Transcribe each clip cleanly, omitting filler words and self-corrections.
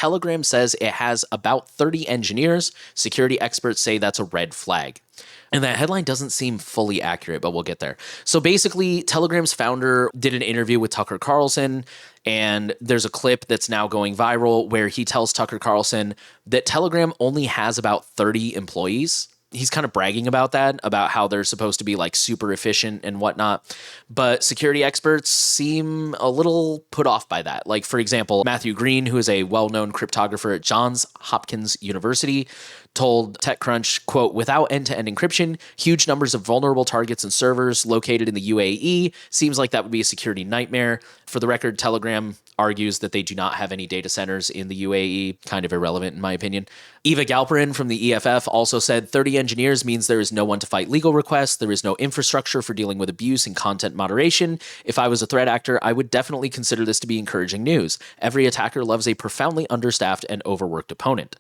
Telegram says it has about 30 engineers. Security experts say that's a red flag. And that headline doesn't seem fully accurate, but we'll get there. So basically, Telegram's founder did an interview with Tucker Carlson, and there's a clip that's now going viral where he tells Tucker Carlson that Telegram only has about 30 employees. He's kind of bragging about that, about how they're supposed to be like super efficient and whatnot. But security experts seem a little put off by that. Like, for example, Matthew Green, who is a well-known cryptographer at Johns Hopkins University, told TechCrunch, quote, without end-to-end encryption, huge numbers of vulnerable targets and servers located in the UAE seems like that would be a security nightmare. For the record, Telegram argues that they do not have any data centers in the UAE, kind of irrelevant in my opinion. Eva Galperin from the EFF also said 30 engineers means there is no one to fight legal requests. There is no infrastructure for dealing with abuse and content moderation. If I was a threat actor, I would definitely consider this to be encouraging news. Every attacker loves a profoundly understaffed and overworked opponent.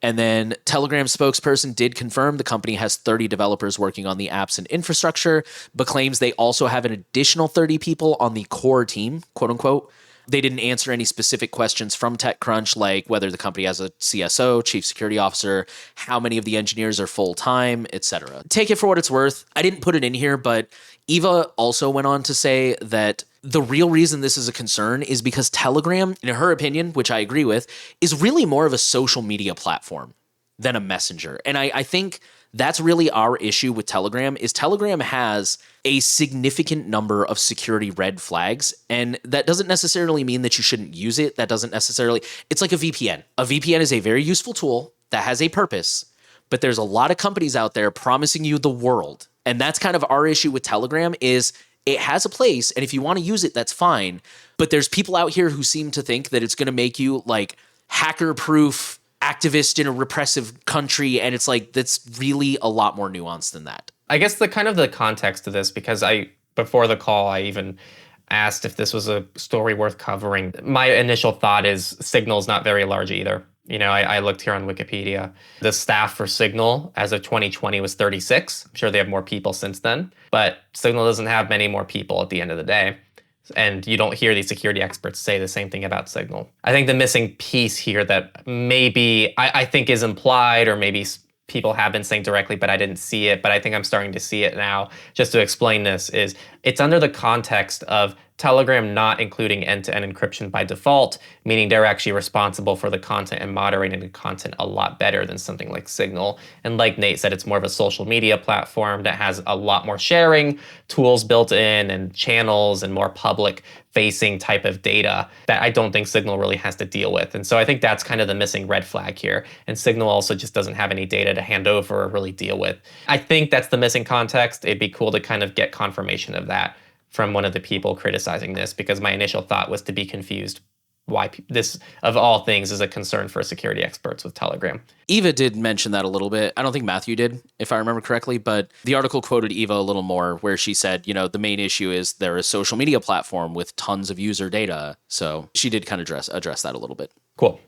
And then Telegram spokesperson did confirm the company has 30 developers working on the apps and infrastructure, but claims they also have an additional 30 people on the core team, quote unquote. They didn't answer any specific questions from TechCrunch, like whether the company has a CSO, chief security officer, how many of the engineers are full-time, etc. Take it for what it's worth. I didn't put it in here, but Eva also went on to say that the real reason this is a concern is because Telegram, in her opinion, which I agree with, is really more of a social media platform than a messenger. And I think that's really our issue with Telegram, is Telegram has a significant number of security red flags. And that doesn't necessarily mean that you shouldn't use it. That doesn't necessarily, it's like a VPN. A VPN is a very useful tool that has a purpose, but there's a lot of companies out there promising you the world. And that's kind of our issue with Telegram, is it has a place, and if you want to use it, that's fine. But there's people out here who seem to think that it's going to make you like hacker-proof activist in a repressive country, and it's like, that's really a lot more nuanced than that. I guess the kind of the context of this, because before the call, I even asked if this was a story worth covering. My initial thought is Signal's not very large either. You know, I looked here on Wikipedia. The staff for Signal as of 2020 was 36. I'm sure they have more people since then, but Signal doesn't have many more people at the end of the day. And you don't hear these security experts say the same thing about Signal. I think the missing piece here that maybe I think is implied, or maybe people have been saying directly, but I didn't see it, but I think I'm starting to see it now, just to explain this, is it's under the context of Telegram not including end-to-end encryption by default, meaning they're actually responsible for the content and moderating the content a lot better than something like Signal. And like Nate said, it's more of a social media platform that has a lot more sharing tools built in and channels and more public-facing type of data that I don't think Signal really has to deal with. And so I think that's kind of the missing red flag here. And Signal also just doesn't have any data to hand over or really deal with. I think that's the missing context. It'd be cool to kind of get confirmation of that from one of the people criticizing this, because my initial thought was to be confused why this, of all things, is a concern for security experts with Telegram. Eva did mention that a little bit. I don't think Matthew did, if I remember correctly, but the article quoted Eva a little more, where she said, you know, the main issue is they're a social media platform with tons of user data. So she did kind of address that a little bit. Cool.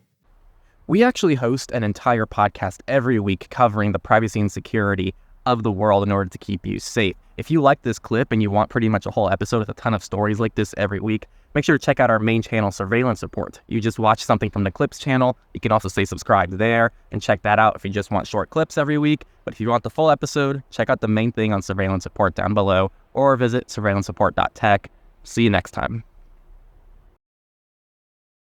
We actually host an entire podcast every week covering the privacy and security of the world in order to keep you safe. If you like this clip and you want pretty much a whole episode with a ton of stories like this every week, make sure to check out our main channel, Surveillance Report. You just watch something from the Clips channel. You can also stay subscribed there and check that out if you just want short clips every week. But if you want the full episode, check out the main thing on Surveillance Report down below, or visit surveillancereport.tech. See you next time.